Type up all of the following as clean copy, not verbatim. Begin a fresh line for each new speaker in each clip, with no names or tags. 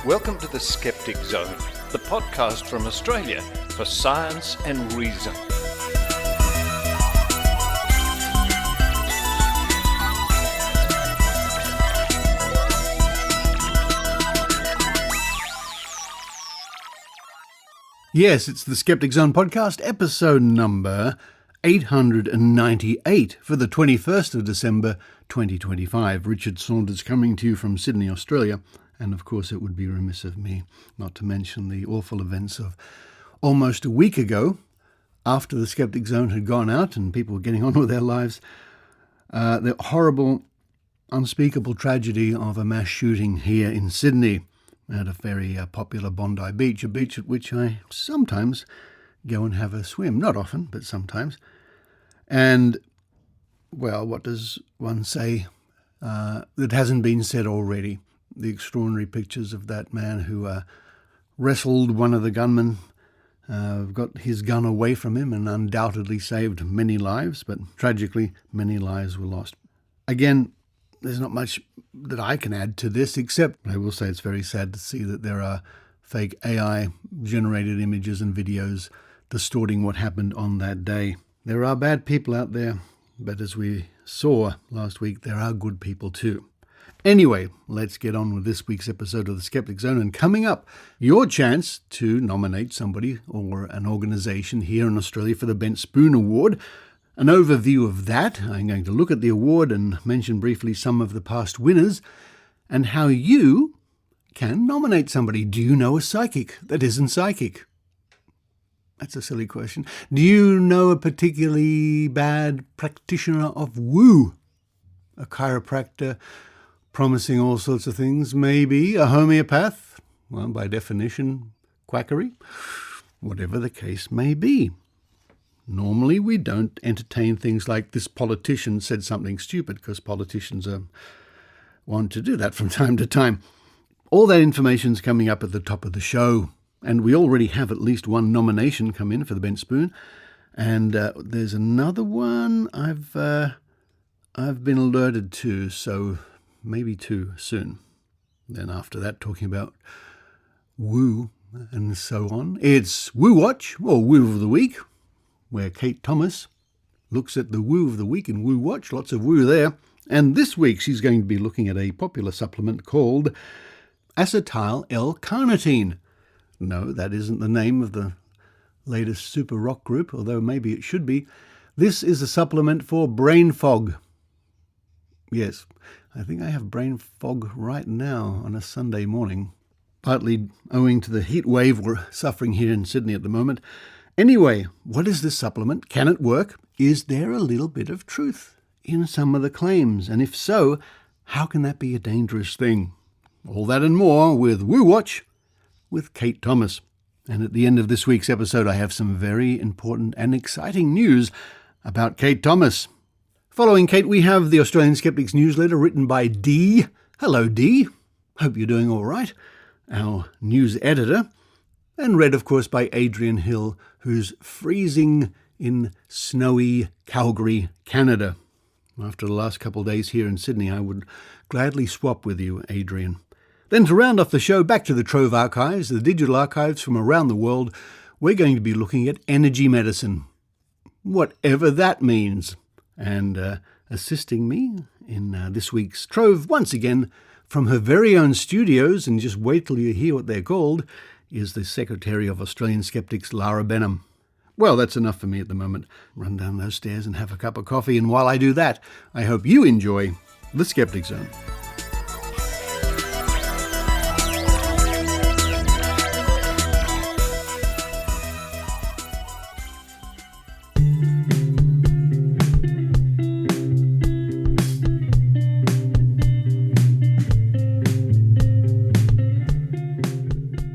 Welcome to the Skeptic Zone, the podcast from Australia for science and reason.
Yes, it's the Skeptic Zone podcast, episode number 898 for the 21st of December 2025. Richard Saunders coming to you from Sydney, Australia. And of course, it would be remiss of me not to mention the awful events of almost a week ago, after the Skeptic Zone had gone out and people were getting on with their lives. The horrible, unspeakable tragedy of a mass shooting here in Sydney at a very popular Bondi Beach, a beach at which I sometimes go and have a swim. Not often, but sometimes. And, well, what does one say that hasn't been said already? The extraordinary pictures of that man who wrestled one of the gunmen, got his gun away from him and undoubtedly saved many lives, but tragically many lives were lost. Again, there's not much that I can add to this, except I will say it's very sad to see that there are fake AI-generated images and videos distorting what happened on that day. There are bad people out there, but as we saw last week, there are good people too. Anyway, let's get on with this week's episode of the Skeptic Zone. And coming up, your chance to nominate somebody or an organisation here in Australia for the Bent Spoon Award. An overview of that. I'm going to look at the award and mention briefly some of the past winners and how you can nominate somebody. Do you know a psychic that isn't psychic? That's a silly question. Do you know a particularly bad practitioner of woo? A chiropractor promising all sorts of things, maybe a homeopath, well, by definition, quackery, whatever the case may be. Normally, we don't entertain things like this politician said something stupid, because politicians want to do that from time to time. All that information's coming up at the top of the show, and we already have at least one nomination come in for the Bent Spoon, and there's another one I've been alerted to, so maybe two soon. Then after that, talking about woo and so on. It's Woo Watch, or Woo of the Week, where Kate Thomas looks at the woo of the week in Woo Watch. Lots of woo there. And this week she's going to be looking at a popular supplement called Acetyl-L-carnitine. No, that isn't the name of the latest super rock group, although maybe it should be. This is a supplement for brain fog. Yes, I think I have brain fog right now on a Sunday morning, partly owing to the heat wave we're suffering here in Sydney at the moment. Anyway, what is this supplement? Can it work? Is there a little bit of truth in some of the claims? And if so, how can that be a dangerous thing? All that and more with Woo Watch with Kate Thomas. And at the end of this week's episode, I have some very important and exciting news about Kate Thomas. Following Kate, we have the Australian Skeptics Newsletter written by Dee. Hello, Dee. Hope you're doing all right. Our news editor. And read, of course, by Adrienne Hill, who's freezing in snowy Calgary, Canada. After the last couple of days here in Sydney, I would gladly swap with you, Adrienne. Then to round off the show, back to the TROVE Archives, the digital archives from around the world, we're going to be looking at energy medicine. Whatever that means. And assisting me in this week's Trove, once again, from her very own studios, and just wait till you hear what they're called, is the Secretary of Australian Skeptics, Lara Benham. Well, that's enough for me at the moment. Run down those stairs and have a cup of coffee, and while I do that, I hope you enjoy the Skeptic Zone.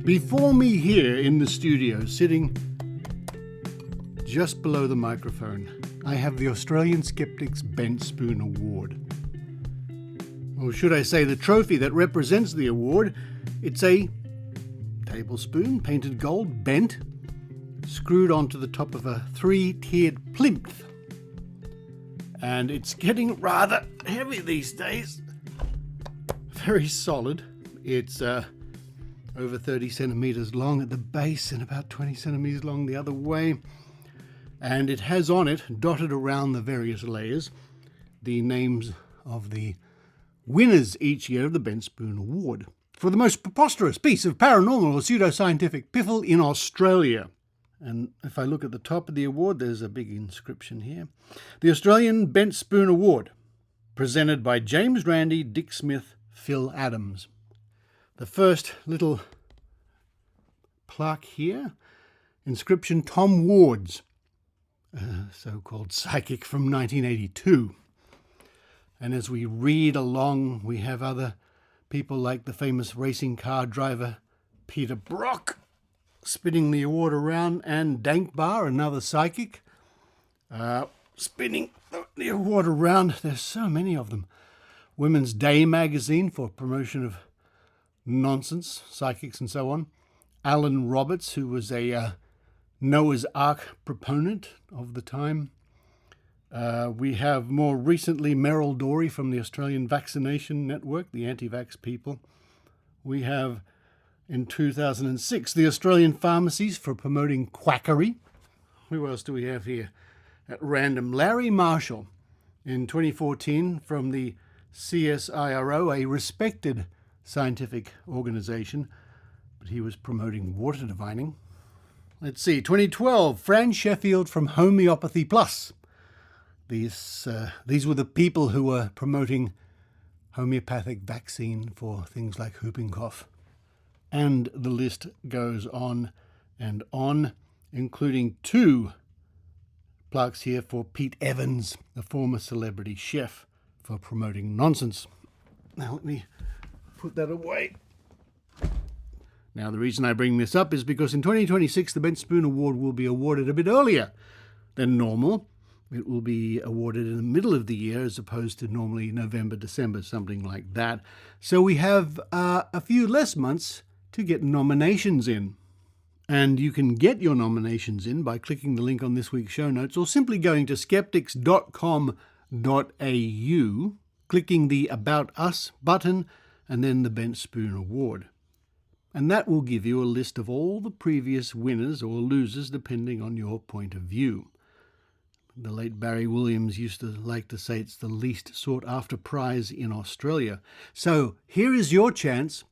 Before me here in the studio, sitting just below the microphone, I have the Australian Skeptics Bent Spoon Award. Or should I say the trophy that represents the award? It's a tablespoon, painted gold, bent, screwed onto the top of a three-tiered plinth. And it's getting rather heavy these days. Very solid. It's over 30 centimetres long at the base and about 20 centimetres long the other way. And it has on it, dotted around the various layers, the names of the winners each year of the Ben Spoon Award for the most preposterous piece of paranormal or pseudoscientific piffle in Australia. And if I look at the top of the award, there's a big inscription here. The Australian Ben Spoon Award, presented by James Randi, Dick Smith, Phil Adams. The first little plaque here, inscription Tom Ward's, so-called psychic from 1982. And as we read along, we have other people like the famous racing car driver Peter Brock spinning the award around, and Dankbar, another psychic, spinning the award around. There's so many of them. Women's Day magazine for promotion of nonsense, psychics and so on. Alan Roberts, who was a Noah's Ark proponent of the time. We have more recently Merrill Dory from the Australian Vaccination Network, the anti-vax people. We have, in 2006, the Australian Pharmacies for promoting quackery. Who else do we have here at random? Larry Marshall, in 2014, from the CSIRO, a respected scientific organisation, but he was promoting water divining. Let's see, 2012, Fran Sheffield from Homeopathy Plus. These were the people who were promoting homeopathic vaccine for things like whooping cough. And the list goes on and on, including 2 plaques here for Pete Evans, the former celebrity chef, for promoting nonsense. Now let me put that away. Now, the reason I bring this up is because in 2026, the Ben Spoon Award will be awarded a bit earlier than normal. It will be awarded in the middle of the year as opposed to normally November, December, something like that. So we have a few less months to get nominations in. And you can get your nominations in by clicking the link on this week's show notes or simply going to skeptics.com.au, clicking the About Us button, and then the Ben Spoon Award. And that will give you a list of all the previous winners or losers depending on your point of view. The late Barry Williams used to like to say it's the least sought after prize in Australia. So here is your chance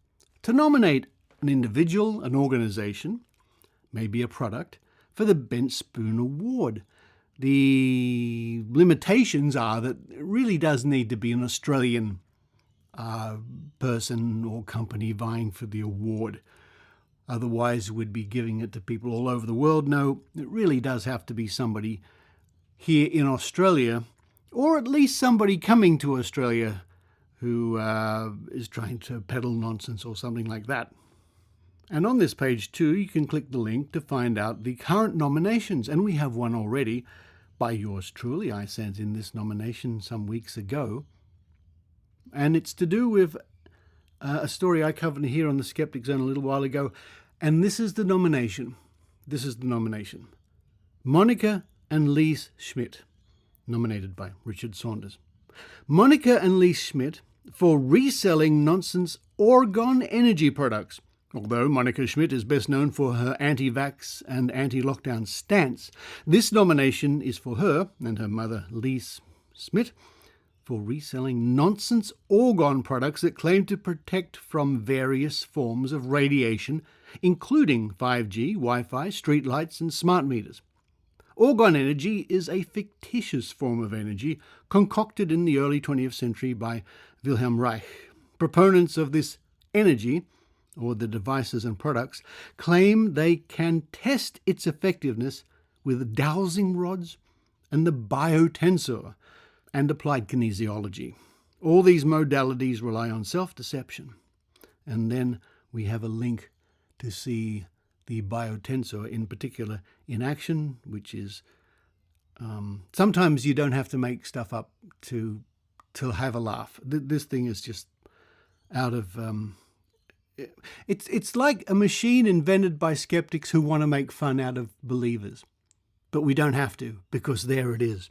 to nominate an individual, an organisation, maybe a product, for the Ben Spoon Award. The limitations are that it really does need to be an Australian person or company vying for the award. Otherwise, we'd be giving it to people all over the world. No, it really does have to be somebody here in Australia, or at least somebody coming to Australia who is trying to peddle nonsense or something like that. And on this page too, you can click the link to find out the current nominations. And we have one already by yours truly. I sent in this nomination some weeks ago. And it's to do with a story I covered here on the Skeptic Zone a little while ago. And this is the nomination. Monica and Lise Schmidt, nominated by Richard Saunders. Monica and Lise Schmidt for reselling nonsense orgone energy products. Although Monica Schmidt is best known for her anti-vax and anti-lockdown stance, this nomination is for her and her mother, Lise Schmidt, for reselling nonsense orgone products that claim to protect from various forms of radiation, including 5G, Wi-Fi, streetlights, and smart meters. Orgone energy is a fictitious form of energy concocted in the early 20th century by Wilhelm Reich. Proponents of this energy, or the devices and products, claim they can test its effectiveness with dowsing rods and the biotensor and applied kinesiology. All these modalities rely on self-deception. And then we have a link to see the biotensor in particular in action, which is sometimes you don't have to make stuff up to have a laugh. This thing is just out of... It's like a machine invented by skeptics who want to make fun out of believers. But we don't have to, because there it is.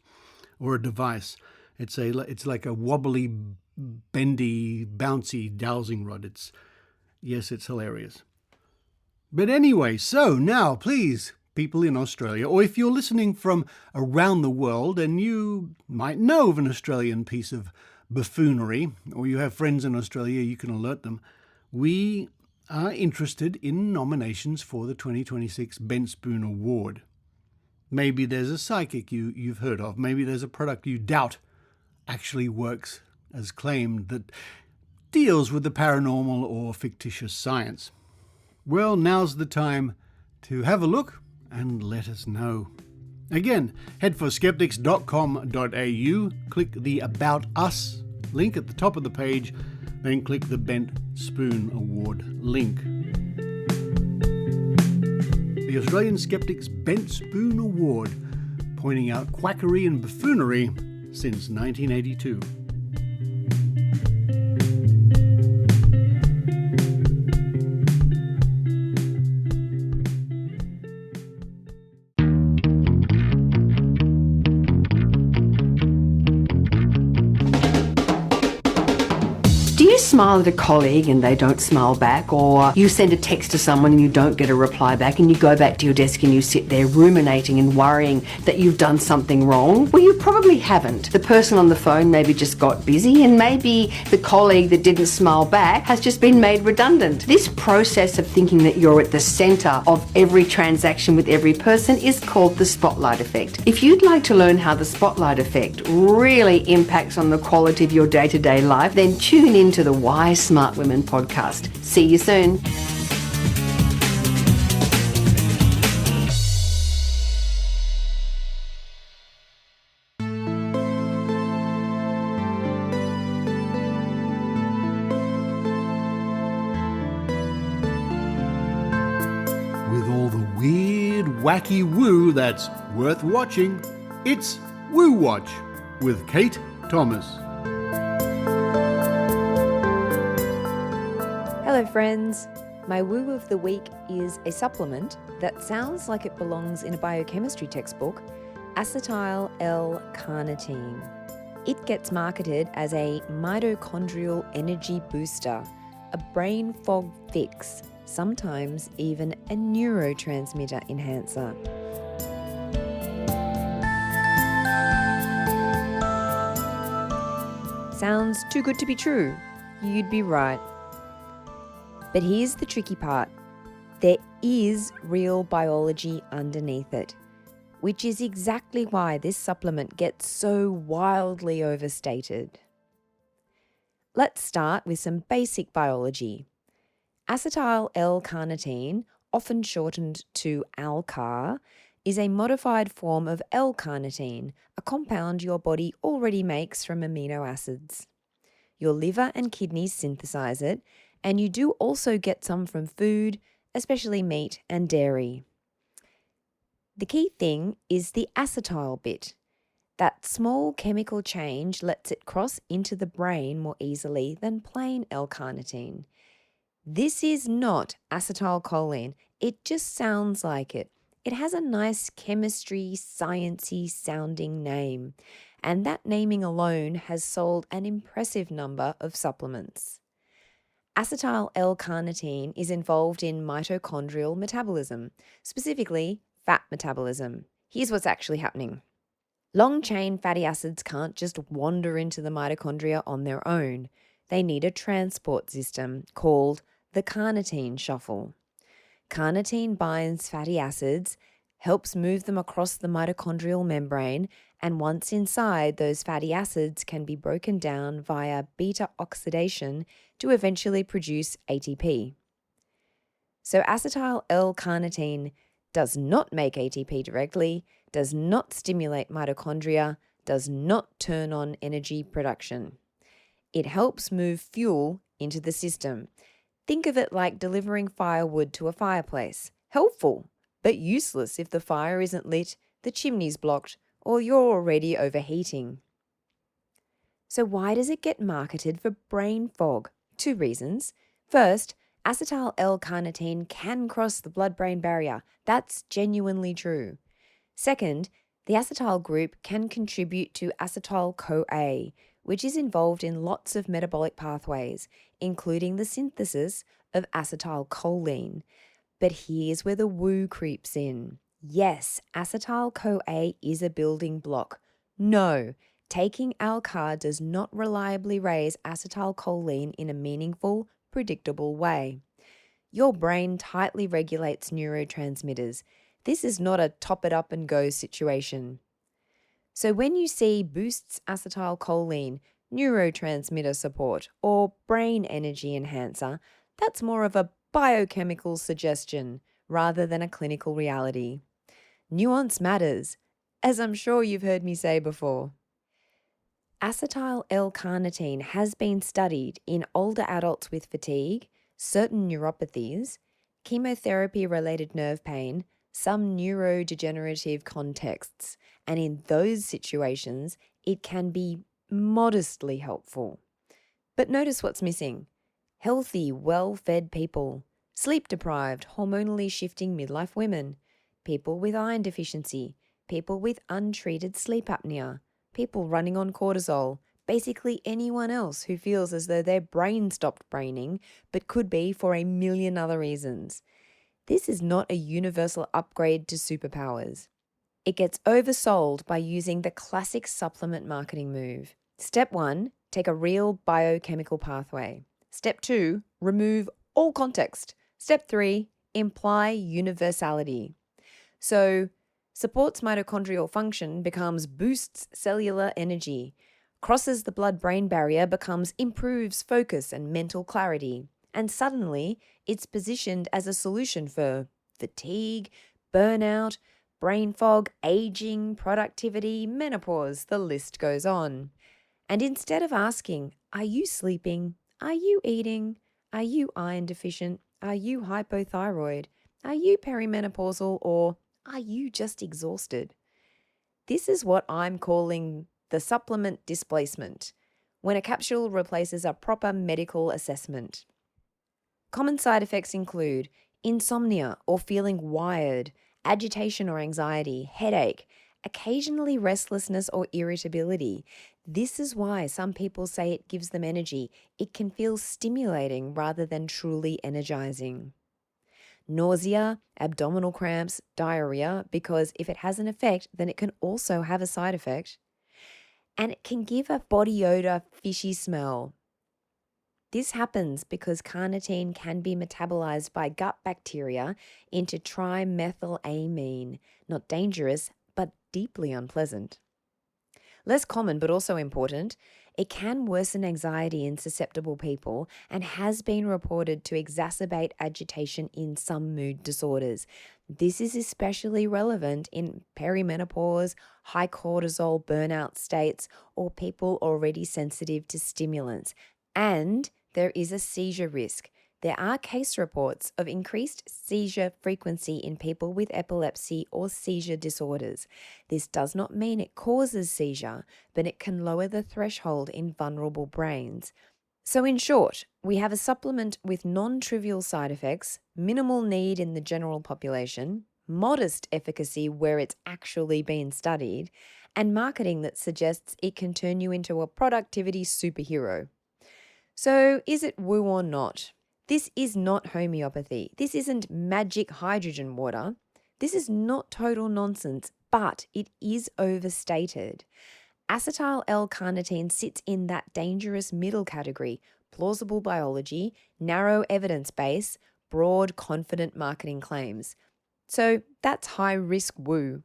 Or a device. It's like a wobbly, bendy, bouncy dowsing rod. It's hilarious. But anyway, so now please, people in Australia, or if you're listening from around the world and you might know of an Australian piece of buffoonery, or you have friends in Australia, you can alert them. We are interested in nominations for the 2026 Bent Spoon Award. Maybe there's a psychic you've heard of. Maybe there's a product you doubt actually works as claimed that deals with the paranormal or fictitious science. Well, now's the time to have a look and let us know. Again, head for skeptics.com.au, click the About Us link at the top of the page, then click the Bent Spoon Award link. The Australian Skeptics Bent Spoon Award, pointing out quackery and buffoonery since 1982.
Smile at a colleague and they don't smile back, or you send a text to someone and you don't get a reply back, and you go back to your desk and you sit there ruminating and worrying that you've done something wrong? Well, you probably haven't. The person on the phone maybe just got busy, and maybe the colleague that didn't smile back has just been made redundant. This process of thinking that you're at the centre of every transaction with every person is called the spotlight effect. If you'd like to learn how the spotlight effect really impacts on the quality of your day-to-day life, then tune into the Why Smart Women podcast. See you soon.
With all the weird, wacky woo that's worth watching, it's Woo Watch with Kate Thomas.
Hello friends, my woo of the week is a supplement that sounds like it belongs in a biochemistry textbook, Acetyl-L-carnitine. It gets marketed as a mitochondrial energy booster, a brain fog fix, sometimes even a neurotransmitter enhancer. Sounds too good to be true. You'd be right. But here's the tricky part. There is real biology underneath it, which is exactly why this supplement gets so wildly overstated. Let's start with some basic biology. Acetyl-L-carnitine, often shortened to ALCAR, is a modified form of L-carnitine, a compound your body already makes from amino acids. Your liver and kidneys synthesize it, and you do also get some from food, especially meat and dairy. The key thing is the acetyl bit. That small chemical change lets it cross into the brain more easily than plain L-carnitine. This is not acetylcholine. It just sounds like it. It has a nice chemistry, sciencey sounding name, and that naming alone has sold an impressive number of supplements. Acetyl-L-carnitine is involved in mitochondrial metabolism, specifically fat metabolism. Here's what's actually happening. Long-chain fatty acids can't just wander into the mitochondria on their own. They need a transport system called the carnitine shuffle. Carnitine binds fatty acids, helps move them across the mitochondrial membrane, and once inside, those fatty acids can be broken down via beta oxidation to eventually produce ATP. So acetyl-L-carnitine does not make ATP directly, does not stimulate mitochondria, does not turn on energy production. It helps move fuel into the system. Think of it like delivering firewood to a fireplace. Helpful, but useless if the fire isn't lit, the chimney's blocked, or you're already overheating. So why does it get marketed for brain fog? 2 reasons. First, acetyl-L-carnitine can cross the blood-brain barrier. That's genuinely true. Second, the acetyl group can contribute to acetyl-CoA, which is involved in lots of metabolic pathways, including the synthesis of acetylcholine. But here's where the woo creeps in. Yes, acetyl-CoA is a building block. No, taking ALCAR does not reliably raise acetylcholine in a meaningful, predictable way. Your brain tightly regulates neurotransmitters. This is not a top it up and go situation. So when you see boosts acetylcholine, neurotransmitter support, or brain energy enhancer, that's more of a biochemical suggestion rather than a clinical reality. Nuance matters, as I'm sure you've heard me say before. Acetyl-L-carnitine has been studied in older adults with fatigue, certain neuropathies, chemotherapy-related nerve pain, some neurodegenerative contexts, and in those situations, it can be modestly helpful. But notice what's missing. Healthy, well-fed people, sleep-deprived, hormonally shifting midlife women, people with iron deficiency, people with untreated sleep apnea, people running on cortisol, basically anyone else who feels as though their brain stopped braining, but could be for a million other reasons. This is not a universal upgrade to superpowers. It gets oversold by using the classic supplement marketing move. Step 1, take a real biochemical pathway. Step 2, remove all context. Step 3, imply universality. So, supports mitochondrial function becomes boosts cellular energy, crosses the blood-brain barrier becomes improves focus and mental clarity, and suddenly it's positioned as a solution for fatigue, burnout, brain fog, aging, productivity, menopause, the list goes on. And instead of asking, are you sleeping? Are you eating? Are you iron deficient? Are you hypothyroid? Are you perimenopausal? Or are you just exhausted? This is what I'm calling the supplement displacement, when a capsule replaces a proper medical assessment. Common side effects include insomnia or feeling wired, agitation or anxiety, headache, occasionally restlessness or irritability. This is why some people say it gives them energy. It can feel stimulating rather than truly energizing. Nausea, abdominal cramps, diarrhea, because if it has an effect, then it can also have a side effect. And it can give a body odor, fishy smell. This happens because carnitine can be metabolized by gut bacteria into trimethylamine, not dangerous, but deeply unpleasant. Less common, but also important, it can worsen anxiety in susceptible people and has been reported to exacerbate agitation in some mood disorders. This is especially relevant in perimenopause, high cortisol burnout states, or people already sensitive to stimulants. And there is a seizure risk. There are case reports of increased seizure frequency in people with epilepsy or seizure disorders. This does not mean it causes seizure, but it can lower the threshold in vulnerable brains. So in short, we have a supplement with non-trivial side effects, minimal need in the general population, modest efficacy where it's actually been studied, and marketing that suggests it can turn you into a productivity superhero. So is it woo or not? This is not homeopathy. This isn't magic hydrogen water. This is not total nonsense, but it is overstated. Acetyl-L-carnitine sits in that dangerous middle category: plausible biology, narrow evidence base, broad, confident marketing claims. So that's high-risk woo.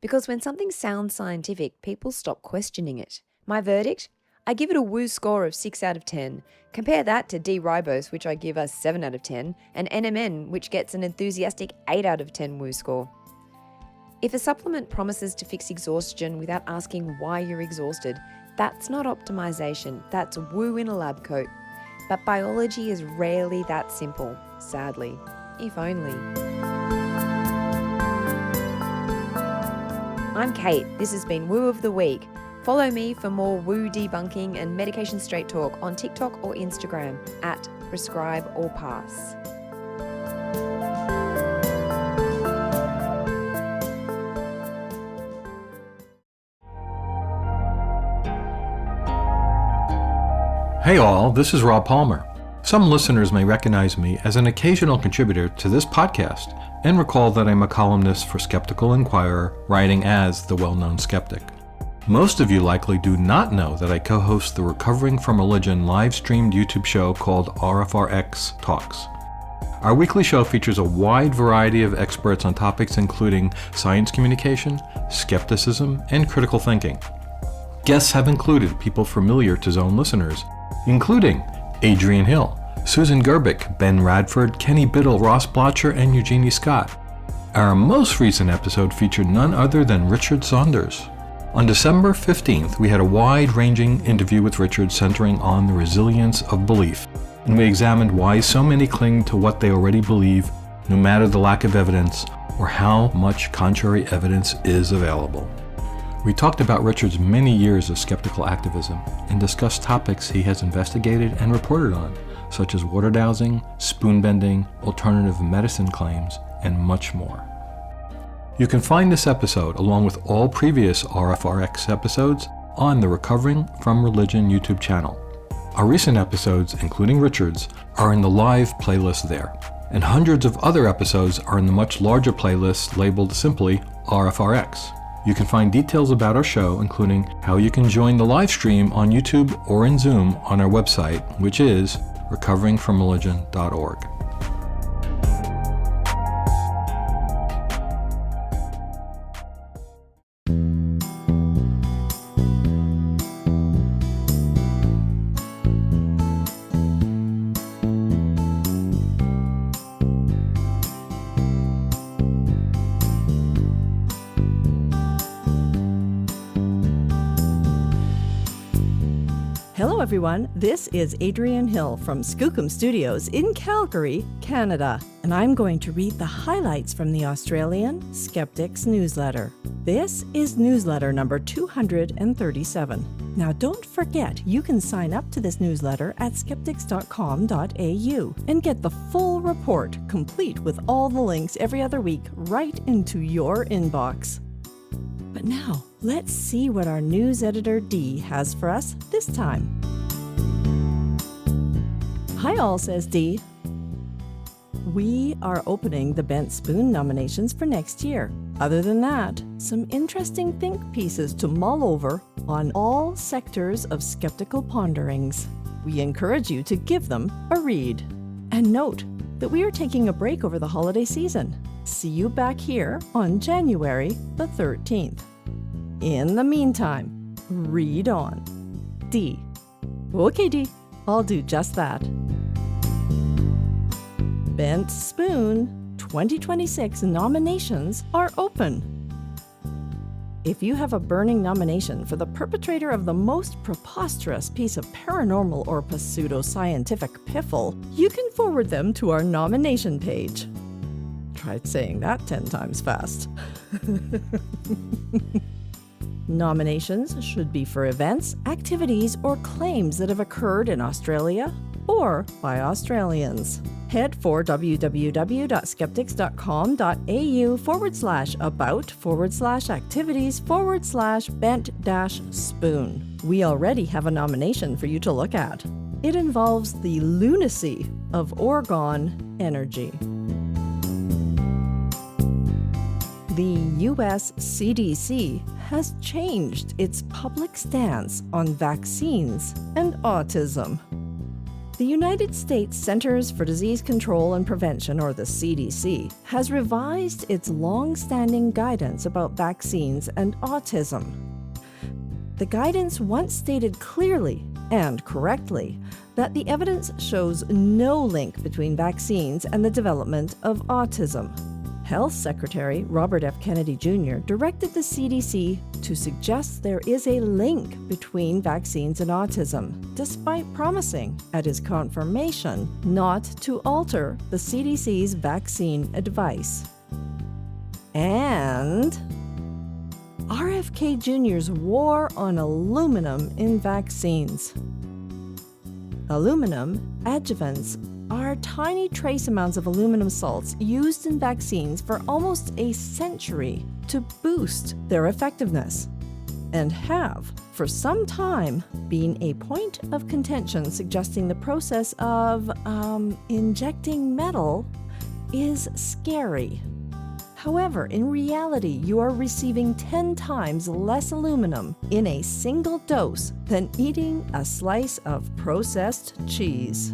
Because when something sounds scientific, people stop questioning it. My verdict? I give it a woo score of 6 out of 10. Compare that to D-ribose, which I give a 7 out of 10, and NMN, which gets an enthusiastic 8 out of 10 woo score. If a supplement promises to fix exhaustion without asking why you're exhausted, that's not optimization, that's woo in a lab coat. But biology is rarely that simple, sadly. If only. I'm Kate. This has been Woo of the Week. Follow me for more woo debunking and medication straight talk on TikTok or Instagram at Prescribe or Pass.
Hey all, this is Rob Palmer. Some listeners may recognize me as an occasional contributor to this podcast and recall that I'm a columnist for Skeptical Inquirer, writing as the well-known skeptic. Most of you likely do not know that I co-host the Recovering from Religion live-streamed YouTube show called RFRX Talks. Our weekly show features a wide variety of experts on topics including science communication, skepticism, and critical thinking. Guests have included people familiar to Zone listeners, including Adrienne Hill, Susan Gerbic, Ben Radford, Kenny Biddle, Ross Blotcher, and Eugenie Scott. Our most recent episode featured none other than Richard Saunders. On December 15th, we had a wide-ranging interview with Richard centering on the resilience of belief, and we examined why so many cling to what they already believe, no matter the lack of evidence or how much contrary evidence is available. We talked about Richard's many years of skeptical activism and discussed topics he has investigated and reported on, such as water dowsing, spoon bending, alternative medicine claims, and much more. You can find this episode, along with all previous RFRX episodes, on the Recovering from Religion YouTube channel. Our recent episodes, including Richard's, are in the live playlist there, and hundreds of other episodes are in the much larger playlist labeled simply RFRX. You can find details about our show, including how you can join the live stream on YouTube or in Zoom on our website, which is recoveringfromreligion.org.
Hello everyone, this is Adrienne Hill from Skookum Studios in Calgary, Canada, and I'm going to read the highlights from the Australian Skeptics Newsletter. This is newsletter number 237. Now don't forget, you can sign up to this newsletter at skeptics.com.au and get the full report, complete with all the links every other week, right into your inbox. But now, let's see what our news editor Dee has for us this time. Hi all, says Dee. We are opening the Bent Spoon nominations for next year. Other than that, some interesting think pieces to mull over on all sectors of skeptical ponderings. We encourage you to give them a read. And note that we are taking a break over the holiday season. See you back here on January the 13th. In the meantime, read on. D. Okay, D. I'll do just that. Bent Spoon 2026 nominations are open. If you have a burning nomination for the perpetrator of the most preposterous piece of paranormal or pseudoscientific piffle, you can forward them to our nomination page. Try saying that 10 times fast. Nominations should be for events, activities, or claims that have occurred in Australia or by Australians. Head for www.skeptics.com.au/about/activities/bent-spoon. We already have a nomination for you to look at. It involves the lunacy of Orgone energy. The US CDC has changed its public stance on vaccines and autism. The United States Centers for Disease Control and Prevention, or the CDC, has revised its long-standing guidance about vaccines and autism. The guidance once stated clearly and correctly that the evidence shows no link between vaccines and the development of autism. Health Secretary Robert F. Kennedy Jr. directed the CDC to suggest there is a link between vaccines and autism, despite promising at his confirmation not to alter the CDC's vaccine advice. And RFK Jr.'s war on aluminum in vaccines. Aluminum adjuvants are tiny trace amounts of aluminum salts used in vaccines for almost a century to boost their effectiveness, and have for some time been a point of contention suggesting the process of injecting metal is scary. However, in reality, you are receiving 10 times less aluminum in a single dose than eating a slice of processed cheese.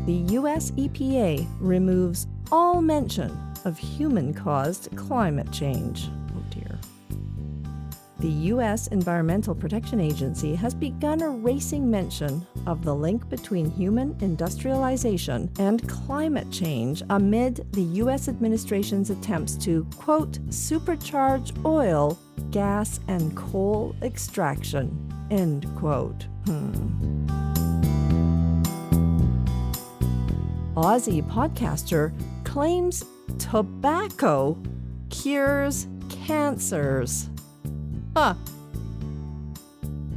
The U.S. EPA removes all mention of human-caused climate change. Oh dear. The U.S. Environmental Protection Agency has begun erasing mention of the link between human industrialization and climate change amid the U.S. administration's attempts to, quote, supercharge oil, gas, and coal extraction, end quote. Aussie podcaster claims tobacco cures cancers.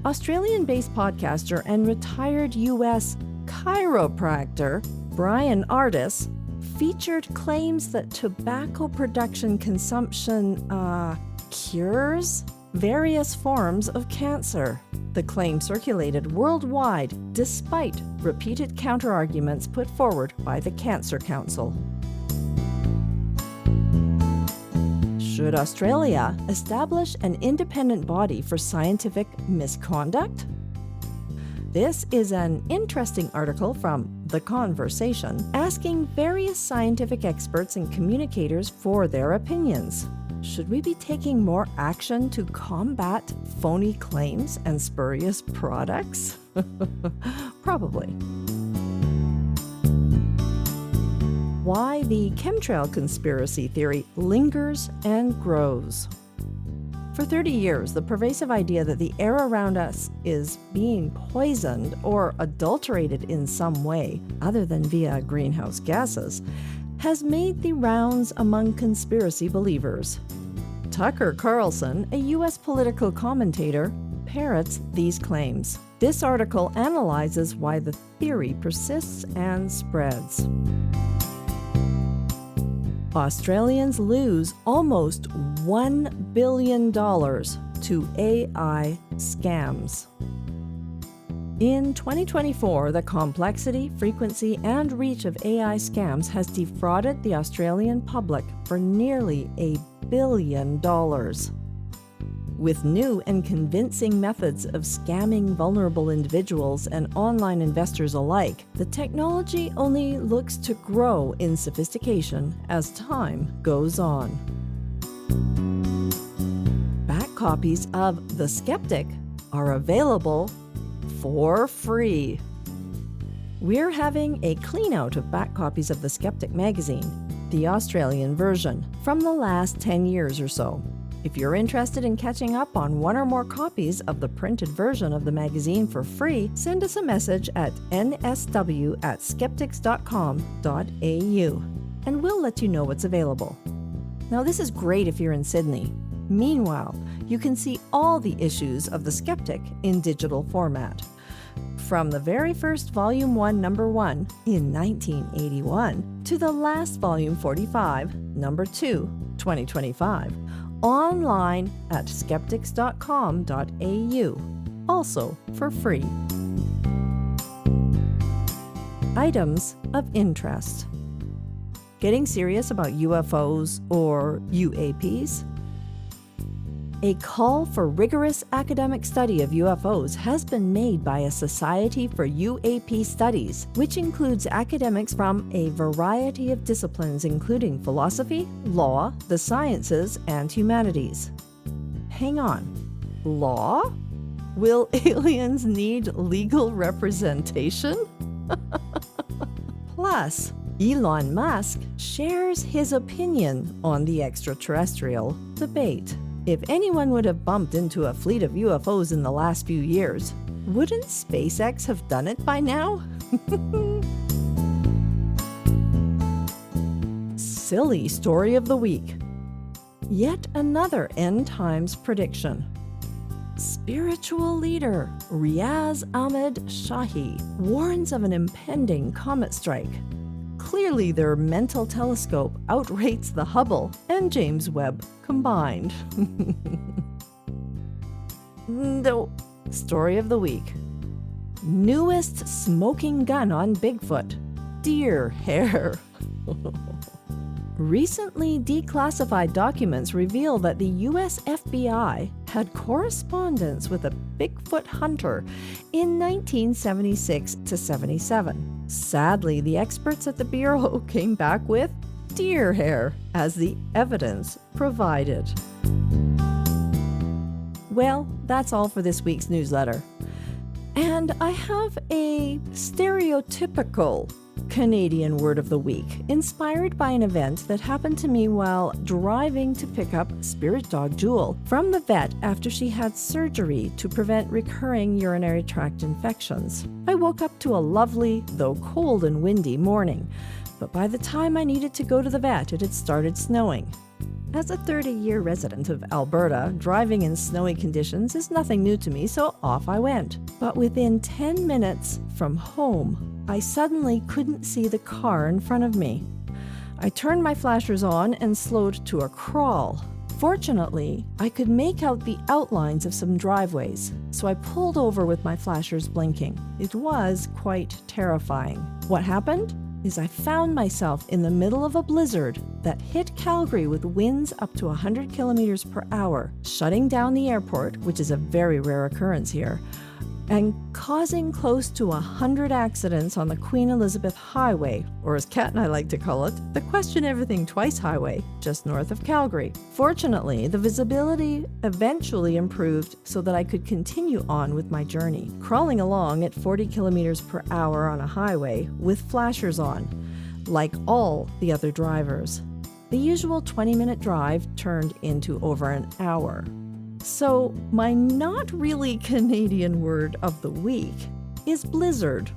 Australian-based podcaster and retired U.S. chiropractor Brian Ardis featured claims that tobacco production consumption cures various forms of cancer. The claim circulated worldwide despite repeated counterarguments put forward by the Cancer Council. Should Australia establish an independent body for scientific misconduct? This is an interesting article from The Conversation, asking various scientific experts and communicators for their opinions. Should we be taking more action to combat phony claims and spurious products? Probably. Why the chemtrail conspiracy theory lingers and grows. For 30 years, the pervasive idea that the air around us is being poisoned or adulterated in some way, other than via greenhouse gases, has made the rounds among conspiracy believers. Tucker Carlson, a U.S. political commentator, parrots these claims. This article analyzes why the theory persists and spreads. Australians lose almost $1 billion to AI scams. In 2024, the complexity, frequency, and reach of AI scams has defrauded the Australian public for nearly $1 billion. With new and convincing methods of scamming vulnerable individuals and online investors alike, the technology only looks to grow in sophistication as time goes on. Back copies of The Skeptic are available for free. We're having a clean out of back copies of The Skeptic magazine, the Australian version, from the last 10 years or so. If you're interested in catching up on one or more copies of the printed version of the magazine for free, send us a message at nsw@skeptics.com.au and we'll let you know what's available. Now, this is great if you're in Sydney. Meanwhile, you can see all the issues of The Skeptic in digital format. From the very first Volume 1, Number 1 in 1981 to the last Volume 45, Number 2, 2025, online at skeptics.com.au, also for free. Items of interest. Getting serious about UFOs or UAPs? A call for rigorous academic study of UFOs has been made by a Society for UAP Studies, which includes academics from a variety of disciplines including philosophy, law, the sciences, and humanities. Hang on. Law? Will aliens need legal representation? Plus, Elon Musk shares his opinion on the extraterrestrial debate. If anyone would have bumped into a fleet of UFOs in the last few years, wouldn't SpaceX have done it by now? Silly story of the week. Yet another end times prediction. Spiritual leader Riaz Ahmed Shahi warns of an impending comet strike, clearly their mental telescope outrates the Hubble and James Webb combined. No. Story of the week. Newest smoking gun on Bigfoot. Deer hair. Recently declassified documents reveal that the US FBI had correspondence with a Bigfoot hunter in 1976 to 77. Sadly, the experts at the Bureau came back with deer hair as the evidence provided. Well, that's all for this week's newsletter. And I have a stereotypical Canadian word of the week, inspired by an event that happened to me while driving to pick up Spirit Dog Jewel from the vet after she had surgery to prevent recurring urinary tract infections. I woke up to a lovely, though cold and windy, morning, but by the time I needed to go to the vet, it had started snowing. As a 30-year resident of Alberta, driving in snowy conditions is nothing new to me, so off I went. But within 10 minutes from home, I suddenly couldn't see the car in front of me. I turned my flashers on and slowed to a crawl. Fortunately, I could make out the outlines of some driveways, so I pulled over with my flashers blinking. It was quite terrifying. What happened is I found myself in the middle of a blizzard that hit Calgary with winds up to 100 kilometers per hour, shutting down the airport, which is a very rare occurrence here, and causing close to 100 accidents on the Queen Elizabeth Highway, or as Kat and I like to call it, the Question Everything Twice Highway, just north of Calgary. Fortunately, the visibility eventually improved so that I could continue on with my journey, crawling along at 40 kilometers per hour on a highway with flashers on, like all the other drivers. The usual 20-minute drive turned into over an hour. So, my not really Canadian word of the week is blizzard.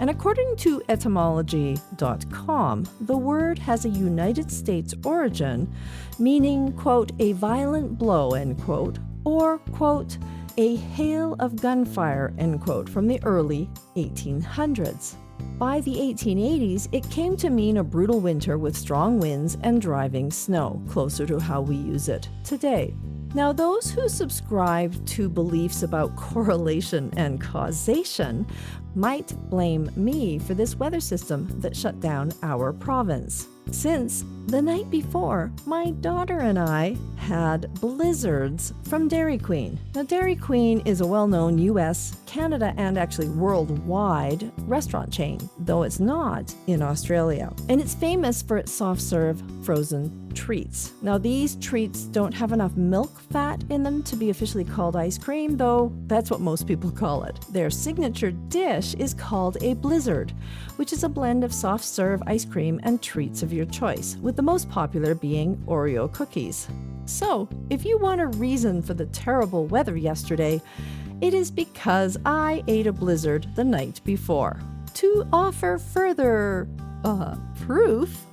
And according to etymology.com, the word has a United States origin, meaning, quote, a violent blow, end quote, or, quote, a hail of gunfire, end quote, from the early 1800s. By the 1880s, it came to mean a brutal winter with strong winds and driving snow, closer to how we use it today. Now, those who subscribe to beliefs about correlation and causation might blame me for this weather system that shut down our province, since the night before, my daughter and I had blizzards from Dairy Queen. Now, Dairy Queen is a well-known US, Canada, and actually worldwide restaurant chain, though it's not in Australia. And it's famous for its soft-serve frozen treats. Now, these treats don't have enough milk fat in them to be officially called ice cream, though that's what most people call it. Their signature dish is called a blizzard, which is a blend of soft-serve ice cream and treats of your choice, with the most popular being Oreo cookies. So, if you want a reason for the terrible weather yesterday, it is because I ate a blizzard the night before. To offer further proof,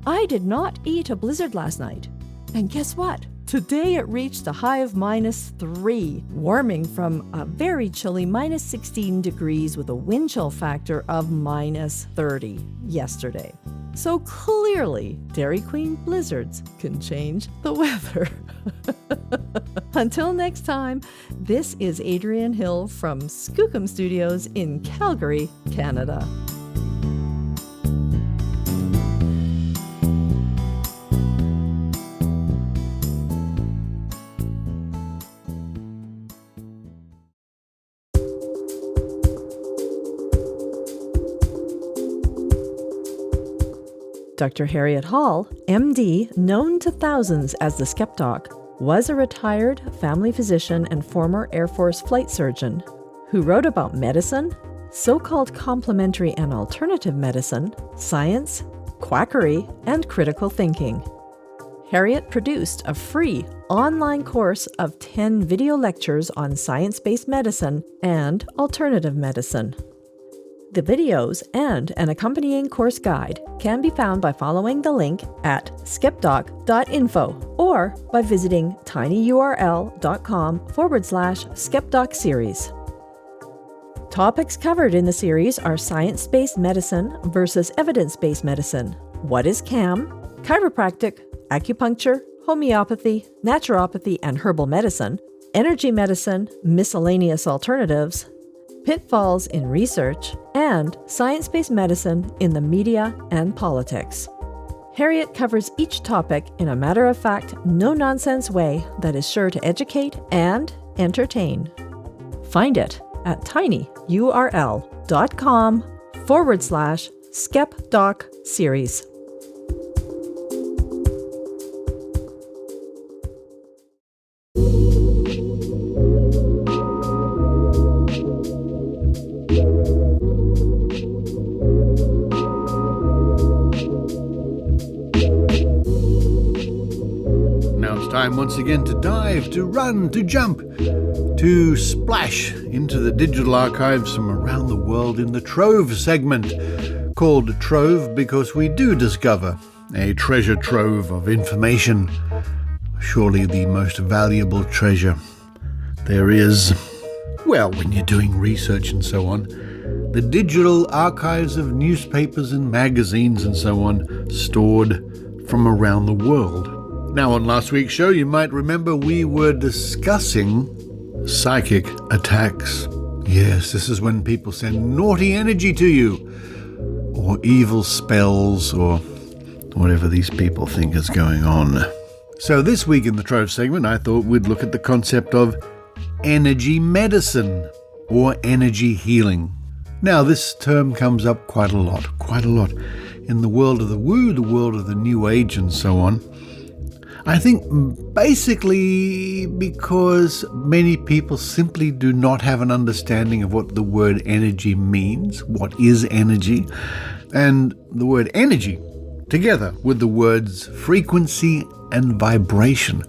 I did not eat a blizzard last night. And guess what? Today it reached a high of -3, warming from a very chilly -16 degrees with a wind chill factor of -30 yesterday. So clearly, Dairy Queen blizzards can change the weather. Until next time, this is Adrienne Hill from Skookum Studios in Calgary, Canada. Dr. Harriet Hall, MD, known to thousands as the Skepdoc, was a retired family physician and former Air Force flight surgeon who wrote about medicine, so-called complementary and alternative medicine, science, quackery, and critical thinking. Harriet produced a free online course of 10 video lectures on science-based medicine and alternative medicine. The videos and an accompanying course guide can be found by following the link at skepdoc.info or by visiting tinyurl.com/skepdoc series. Topics covered in the series are science-based medicine versus evidence-based medicine. What is CAM? Chiropractic, acupuncture, homeopathy, naturopathy and herbal medicine, energy medicine, miscellaneous alternatives, pitfalls in research, and science-based medicine in the media and politics. Harriet covers each topic in a matter-of-fact, no-nonsense way that is sure to educate and entertain. Find it at tinyurl.com/SkepDoc series.
Time once again to dive, to run, to jump, to splash into the digital archives from around the world in the TROVE segment, called TROVE because we do discover a treasure trove of information, surely the most valuable treasure there is. Well, when you're doing research and so on, the digital archives of newspapers and magazines and so on stored from around the world. Now, on last week's show, you might remember we were discussing psychic attacks. Yes, this is when people send naughty energy to you, or evil spells, or whatever these people think is going on. So this week in the Trove segment, I thought we'd look at the concept of energy medicine, or energy healing. Now, this term comes up quite a lot, in the world of the woo, the world of the New Age and so on. I think basically because many people simply do not have an understanding of what the word energy means, what is energy, and the word energy, together with the words frequency and vibration,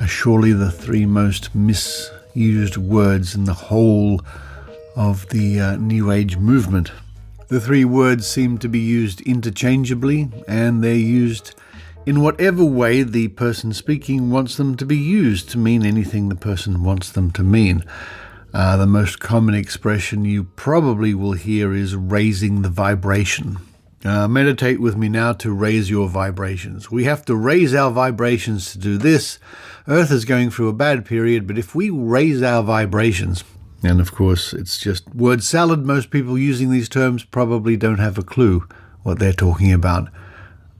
are surely the three most misused words in the whole of the New Age movement. The three words seem to be used interchangeably, and they're used in whatever way the person speaking wants them to be used to mean anything the person wants them to mean. The most common expression you probably will hear is raising the vibration. Meditate with me now to raise your vibrations. We have to raise our vibrations to do this. Earth is going through a bad period, but if we raise our vibrations, and of course it's just word salad, most people using these terms probably don't have a clue what they're talking about.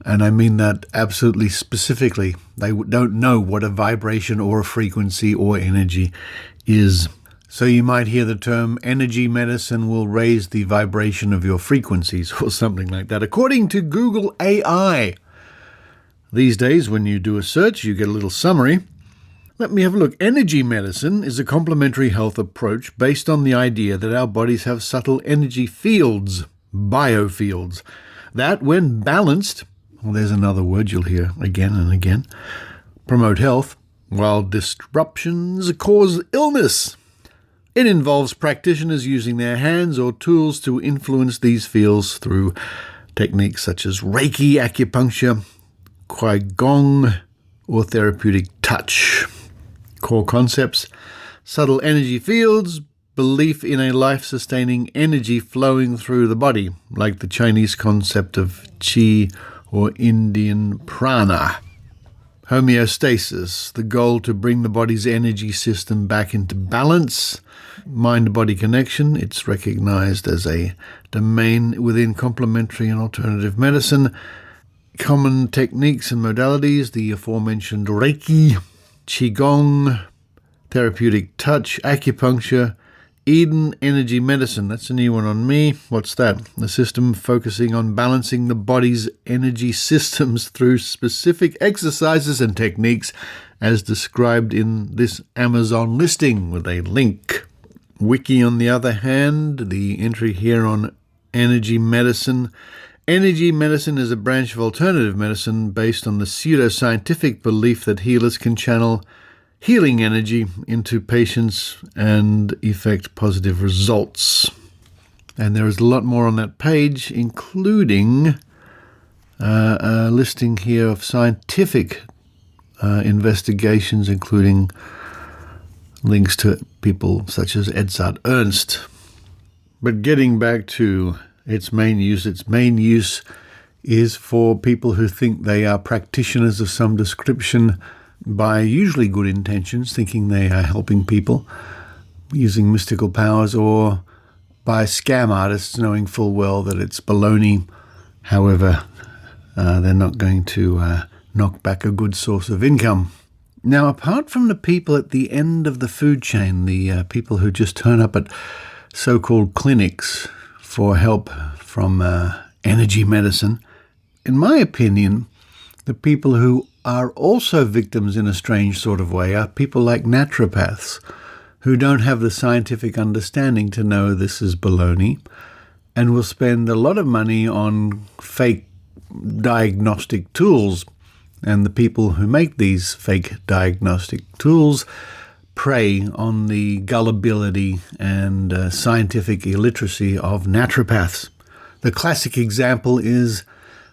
And I mean that absolutely specifically. They don't know what a vibration or a frequency or energy is. So you might hear the term energy medicine will raise the vibration of your frequencies or something like that. According to Google AI, these days when you do a search, you get a little summary. Let me have a look. Energy medicine is a complementary health approach based on the idea that our bodies have subtle energy fields, biofields, that when balanced, well, there's another word you'll hear again and again, promote health, while disruptions cause illness. It involves practitioners using their hands or tools to influence these fields through techniques such as Reiki, acupuncture, Qigong, or therapeutic touch. Core concepts: subtle energy fields, belief in a life-sustaining energy flowing through the body, like the Chinese concept of qi or Indian prana. Homeostasis, the goal to bring the body's energy system back into balance. Mind-body connection, it's recognized as a domain within complementary and alternative medicine. Common techniques and modalities, the aforementioned Reiki, Qigong, therapeutic touch, acupuncture, Eden energy medicine, that's a new one on me. What's that? A system focusing on balancing the body's energy systems through specific exercises and techniques as described in this Amazon listing with a link. Wiki, on the other hand, the entry here on energy medicine. Energy medicine is a branch of alternative medicine based on the pseudoscientific belief that healers can channel healing energy into patients and effect positive results. And there is a lot more on that page, including a listing here of scientific investigations, including links to people such as Edzard Ernst. But getting back to its main use is for people who think they are practitioners of some description by usually good intentions, thinking they are helping people using mystical powers, or by scam artists knowing full well that it's baloney. However, they're not going to knock back a good source of income. Now, apart from the people at the end of the food chain, the people who just turn up at so-called clinics for help from energy medicine, in my opinion, the people who are also victims in a strange sort of way are people like naturopaths, who don't have the scientific understanding to know this is baloney, and will spend a lot of money on fake diagnostic tools. And the people who make these fake diagnostic tools prey on the gullibility and scientific illiteracy of naturopaths. The classic example is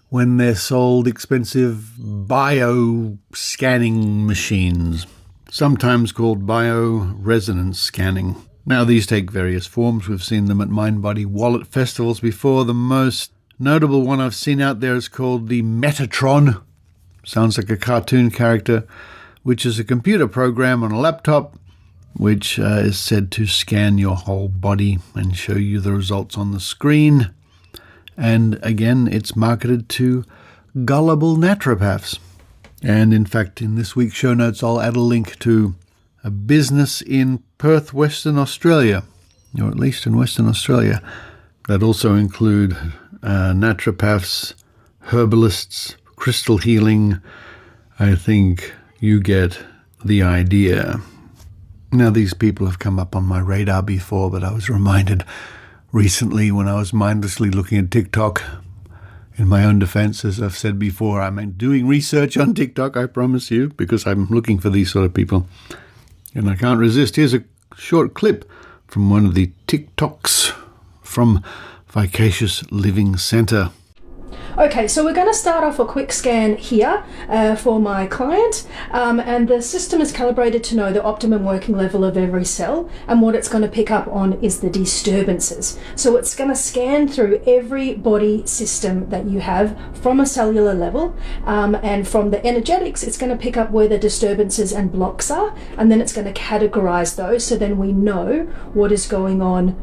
when they're sold expensive bio-scanning machines, sometimes called bio-resonance scanning. Now, these take various forms. We've seen them at mind-body wallet festivals before. The most notable one I've seen out there is called the Metatron. Sounds like a cartoon character, which is a computer program on a laptop, which is said to scan your whole body and show you the results on the screen. And again, it's marketed to gullible naturopaths. And in fact, in this week's show notes, I'll add a link to a business in Perth, Western Australia, or at least in Western Australia, that also include naturopaths, herbalists, crystal healing. I think you get the idea. Now, these people have come up on my radar before, but I was reminded recently when I was mindlessly looking at TikTok. In my own defense, as I've said before, I'm doing research on TikTok, I promise you, because I'm looking for these sort of people. And I can't resist. Here's a short clip from one of the TikToks from Vicacious Living Center.
Okay, so we're going to start off a quick scan here for my client, and the system is calibrated to know the optimum working level of every cell, and what it's going to pick up on is the disturbances. So it's going to scan through every body system that you have from a cellular level, and from the energetics it's going to pick up where the disturbances and blocks are, and then it's going to categorize those so then we know what is going on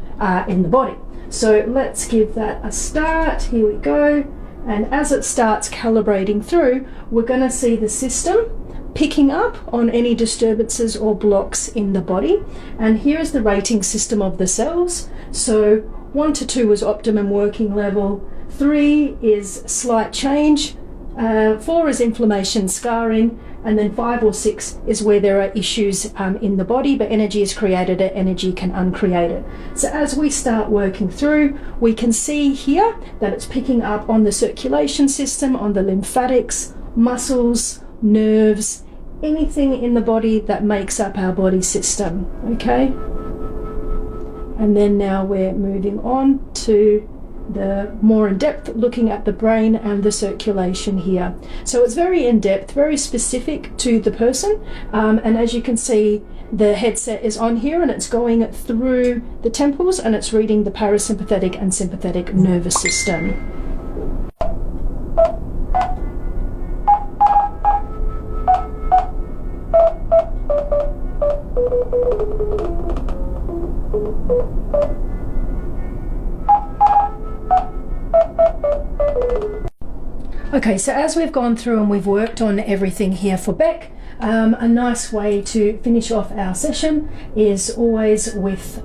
in the body. So let's give that a start. Here we go. And as it starts calibrating through, we're going to see the system picking up on any disturbances or blocks in the body. And here is the rating system of the cells. So 1 to 2 is optimum working level, 3 is slight change, 4 is inflammation, scarring, and then 5 or 6 is where there are issues in the body, but energy is created and energy can uncreate it. So as we start working through, we can see here that it's picking up on the circulation system, on the lymphatics, muscles, nerves, anything in the body that makes up our body system, okay? And then now we're moving on to the more in-depth, looking at the brain and the circulation here. So it's very in-depth, very specific to the person, and as you can see, the headset is on here and it's going through the temples and it's reading the parasympathetic and sympathetic nervous system. Okay, so as we've gone through and we've worked on everything here for Beck, a nice way to finish off our session is always with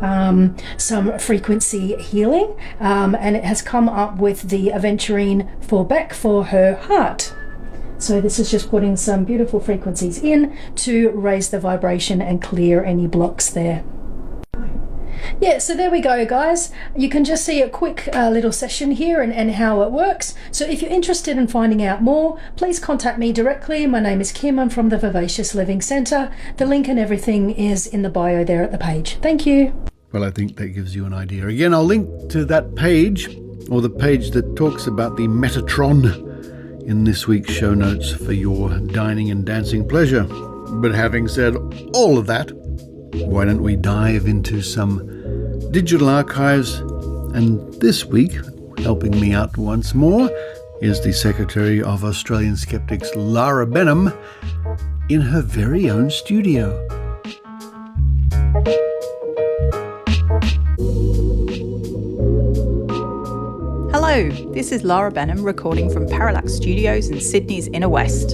some frequency healing, and it has come up with the aventurine for Beck for her heart. So this is just putting some beautiful frequencies in to raise the vibration and clear any blocks there. Yeah, so there we go, guys. You can just see a quick little session here and how it works. So if you're interested in finding out more, please contact me directly. My name is Kim. I'm from the Vivacious Living Centre. The link and everything is in the bio there at the page. Thank you.
Well, I think that gives you an idea. Again, I'll link to that page, or the page that talks about the Metatron, in this week's show notes for your dining and dancing pleasure. But having said all of that, why don't we dive into some digital archives And this week, helping me out once more, is the Secretary of Australian Skeptics, Lara Benham, in her very own studio.
Hello, this is Lara Benham recording from Parallax Studios in Sydney's Inner West.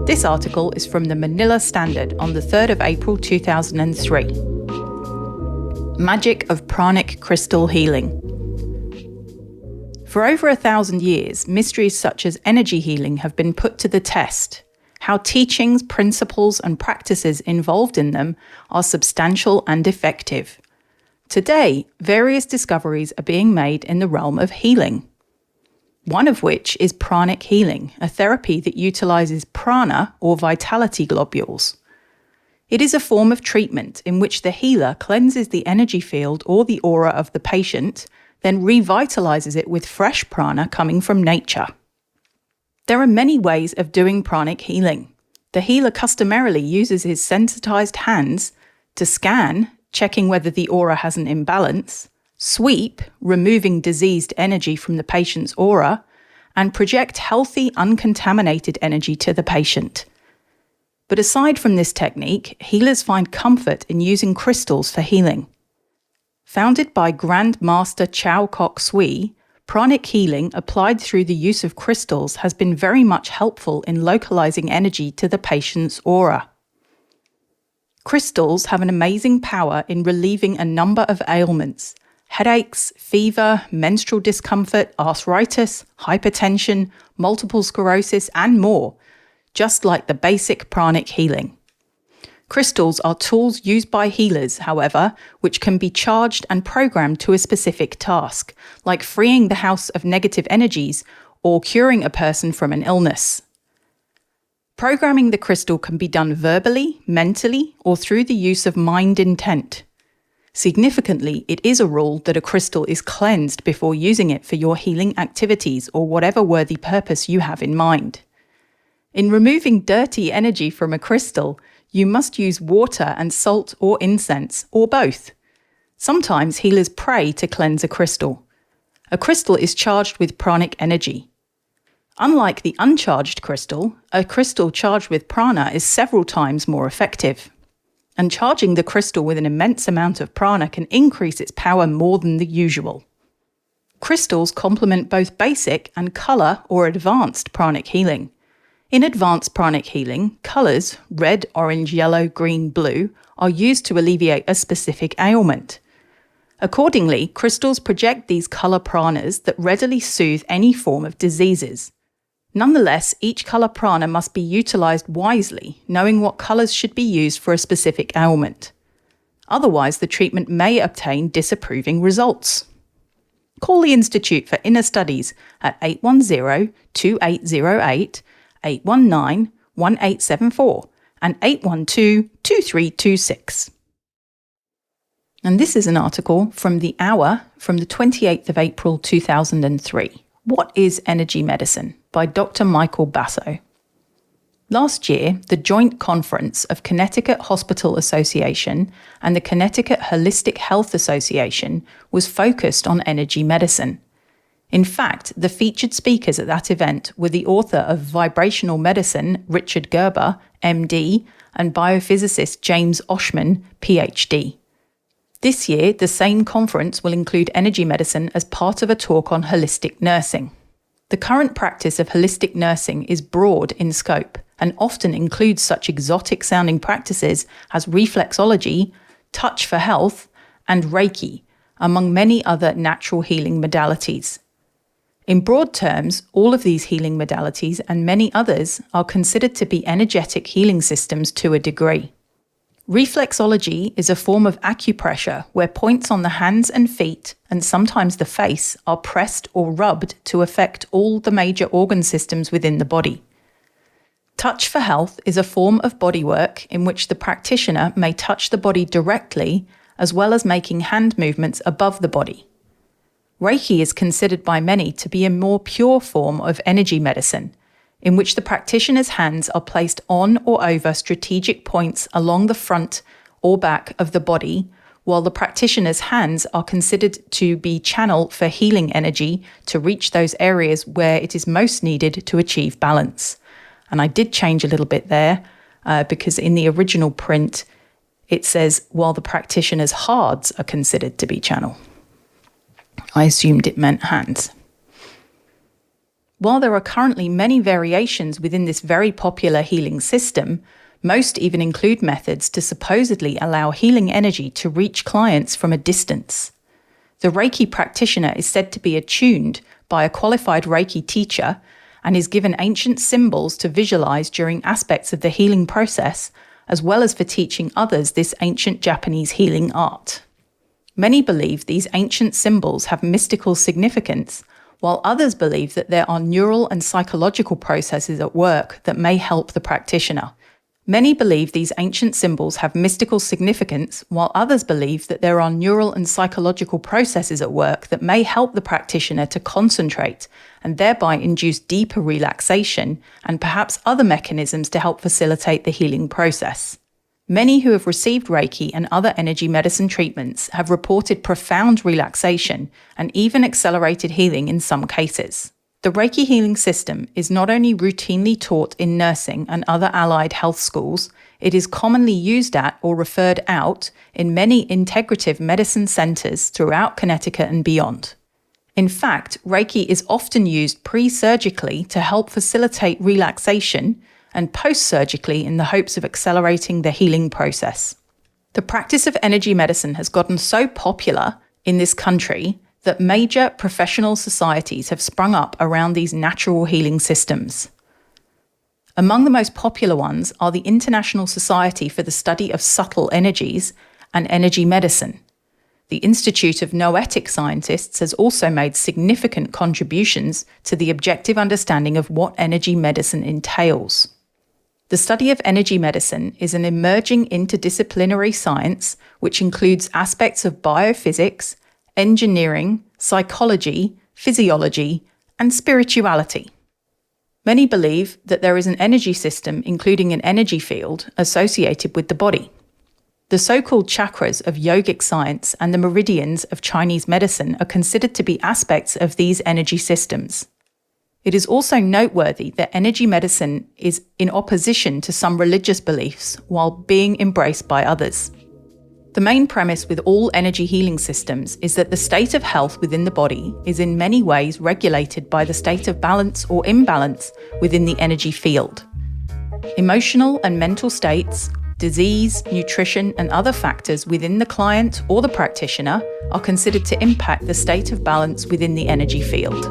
This article is from the Manila Standard on the 3rd of April 2003. Magic of Pranic Crystal Healing. For over 1,000 years, mysteries such as energy healing have been put to the test. How teachings, principles, and practices involved in them are substantial and effective. Today, various discoveries are being made in the realm of healing. One of which is pranic healing, a therapy that utilises prana or vitality globules. It is a form of treatment in which the healer cleanses the energy field or the aura of the patient, then revitalises it with fresh prana coming from nature. There are many ways of doing pranic healing. The healer customarily uses his sensitised hands to scan, checking whether the aura has an imbalance, sweep, removing diseased energy from the patient's aura, and project healthy, uncontaminated energy to the patient. But aside from this technique, healers find comfort in using crystals for healing. Founded by Grand Master Chow Kok Sui, pranic healing applied through the use of crystals has been very much helpful in localizing energy to the patient's aura. Crystals have an amazing power in relieving a number of ailments: headaches, fever, menstrual discomfort, arthritis, hypertension, multiple sclerosis, and more, just like the basic pranic healing. Crystals are tools used by healers, however, which can be charged and programmed to a specific task, like freeing the house of negative energies or curing a person from an illness. Programming the crystal can be done verbally, mentally, or through the use of mind intent. Significantly, it is a rule that a crystal is cleansed before using it for your healing activities or whatever worthy purpose you have in mind. In removing dirty energy from a crystal, you must use water and salt or incense, or both. Sometimes healers pray to cleanse a crystal. A crystal is charged with pranic energy. Unlike the uncharged crystal, a crystal charged with prana is several times more effective. And charging the crystal with an immense amount of prana can increase its power more than the usual. Crystals complement both basic and colour or advanced pranic healing. In advanced pranic healing, colours, red, orange, yellow, green, blue, are used to alleviate a specific ailment. Accordingly, crystals project these colour pranas that readily soothe any form of diseases. Nonetheless, each colour prana must be utilised wisely, knowing what colours should be used for a specific ailment. Otherwise, the treatment may obtain disapproving results. Call the Institute for Inner Studies at 810-2808, 819-1874 and 812-2326. And this is an article from The Hour from the 28th of April 2003. What is Energy Medicine? By Dr. Michael Basso. Last year, the joint conference of Connecticut Hospital Association and the Connecticut Holistic Health Association was focused on energy medicine. In fact, the featured speakers at that event were the author of Vibrational Medicine, Richard Gerber, MD, and biophysicist James Oshman, PhD. This year, the same conference will include energy medicine as part of a talk on holistic nursing. The current practice of holistic nursing is broad in scope and often includes such exotic-sounding practices as reflexology, touch for health, and Reiki, among many other natural healing modalities. In broad terms, all of these healing modalities and many others are considered to be energetic healing systems to a degree. Reflexology is a form of acupressure where points on the hands and feet, and sometimes the face, are pressed or rubbed to affect all the major organ systems within the body. Touch for health is a form of bodywork in which the practitioner may touch the body directly, as well as making hand movements above the body. Reiki is considered by many to be a more pure form of energy medicine, in which the practitioner's hands are placed on or over strategic points along the front or back of the body, while the practitioner's hands are considered to be channel for healing energy to reach those areas where it is most needed to achieve balance. And I did change a little bit there because in the original print, it says, while the practitioner's hards are considered to be channel. I assumed it meant hands. While there are currently many variations within this very popular healing system, most even include methods to supposedly allow healing energy to reach clients from a distance. The Reiki practitioner is said to be attuned by a qualified Reiki teacher and is given ancient symbols to visualize during aspects of the healing process, as well as for teaching others this ancient Japanese healing art. Many believe these ancient symbols have mystical significance, while others believe that there are neural and psychological processes at work that may help the practitioner. Many believe these ancient symbols have mystical significance, while others believe that there are neural and psychological processes at work that may help the practitioner to concentrate and thereby induce deeper relaxation and perhaps other mechanisms to help facilitate the healing process. Many who have received Reiki and other energy medicine treatments have reported profound relaxation and even accelerated healing in some cases. The Reiki healing system is not only routinely taught in nursing and other allied health schools, it is commonly used at or referred out in many integrative medicine centres throughout Connecticut and beyond. In fact, Reiki is often used pre-surgically to help facilitate relaxation and post-surgically in the hopes of accelerating the healing process. The practice of energy medicine has gotten so popular in this country that major professional societies have sprung up around these natural healing systems. Among the most popular ones are the International Society for the Study of Subtle Energies and Energy Medicine. The Institute of Noetic Scientists has also made significant contributions to the objective understanding of what energy medicine entails. The study of energy medicine is an emerging interdisciplinary science which includes aspects of biophysics, engineering, psychology, physiology, and spirituality. Many believe that there is an energy system, including an energy field, associated with the body. The so-called chakras of yogic science and the meridians of Chinese medicine are considered to be aspects of these energy systems. It is also noteworthy that energy medicine is in opposition to some religious beliefs while being embraced by others. The main premise with all energy healing systems is that the state of health within the body is in many ways regulated by the state of balance or imbalance within the energy field. Emotional and mental states, disease, nutrition, and other factors within the client or the practitioner are considered to impact the state of balance within the energy field.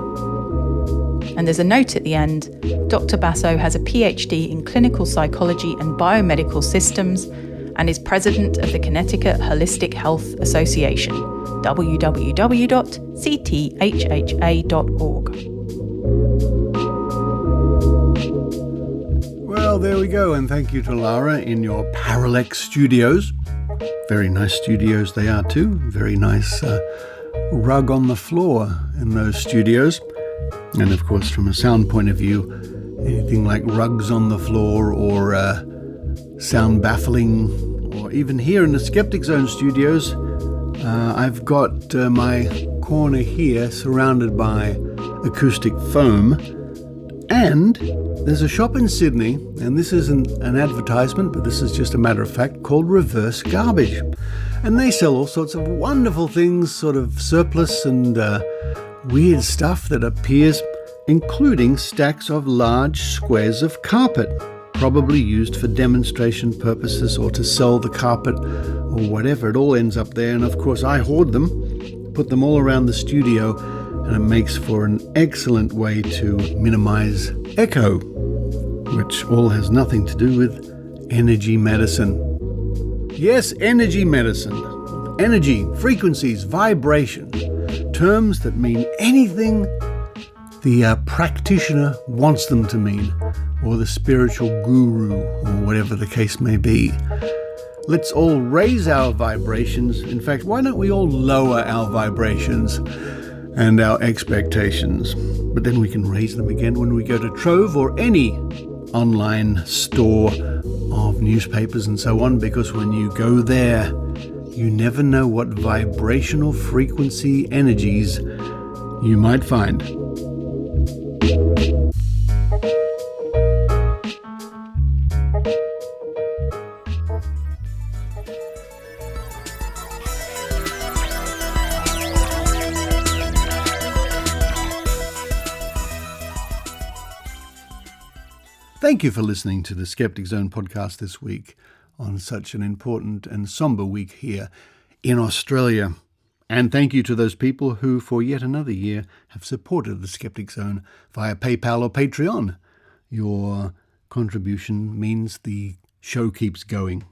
And there's a note at the end, Dr. Basso has a PhD in clinical psychology and biomedical systems and is president of the Connecticut Holistic Health Association, www.cthha.org.
Well, there we go, and thank you to Lara in your Parallax studios. Very nice studios they are too. Very nice rug on the floor in those studios. And of course, from a sound point of view, anything like rugs on the floor or sound baffling, or even here in the Skeptic Zone studios, I've got my corner here surrounded by acoustic foam. And there's a shop in Sydney, and this isn't an advertisement, but this is just a matter of fact, called Reverse Garbage. And they sell all sorts of wonderful things, sort of surplus and weird stuff that appears, including stacks of large squares of carpet, probably used for demonstration purposes or to sell the carpet or whatever. It all ends up there, and of course I hoard them, put them all around the studio, and it makes for an excellent way to minimize echo, which all has nothing to do with energy medicine. Yes, energy medicine. Energy, frequencies, vibration. Terms that mean anything the practitioner wants them to mean, or the spiritual guru, or whatever the case may be. Let's all raise our vibrations. In fact, why don't we all lower our vibrations and our expectations? But then we can raise them again when we go to Trove or any online store of newspapers and so on, because when you go there, You never know what vibrational frequency energies you might find. Thank you for listening to the Skeptic Zone podcast this week on such an important and somber week here in Australia. And thank you to those people who, for yet another year, have supported the Skeptic Zone via PayPal or Patreon. Your contribution means the show keeps going.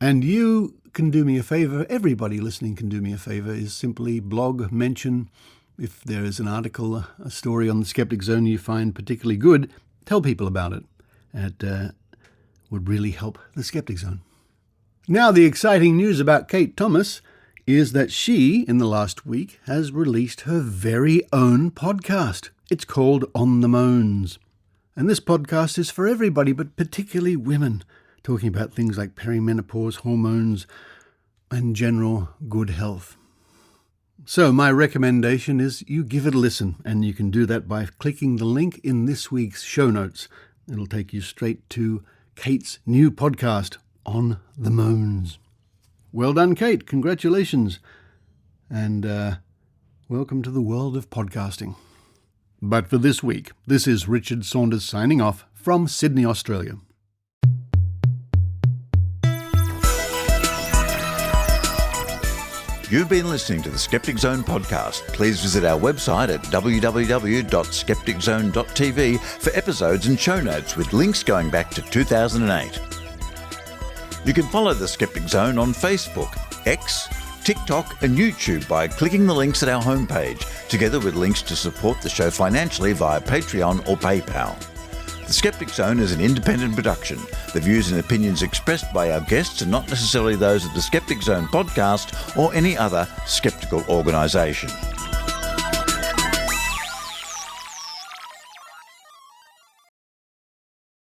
And you can do me a favour, everybody listening can do me a favour, is simply blog, mention, if there is an article, a story on the Skeptic Zone you find particularly good, tell people about it. It would really help the Skeptic Zone. Now, the exciting news about Kate Thomas is that she, in the last week, has released her very own podcast. It's called On the Mones. And this podcast is for everybody, but particularly women, talking about things like perimenopause, hormones, and general good health. So my recommendation is you give it a listen, and you can do that by clicking the link in this week's show notes. It'll take you straight to Kate's new podcast, On the Mones. Well done, Kate. Congratulations. And welcome to the world of podcasting. But for this week, this is Richard Saunders signing off from Sydney, Australia.
You've been listening to the Skeptic Zone podcast. Please visit our website at www.skepticzone.tv for episodes and show notes with links going back to 2008. You can follow the Skeptic Zone on Facebook, X, TikTok and YouTube by clicking the links at our homepage, together with links to support the show financially via Patreon or PayPal. The Skeptic Zone is an independent production. The views and opinions expressed by our guests are not necessarily those of the Skeptic Zone podcast or any other skeptical organisation.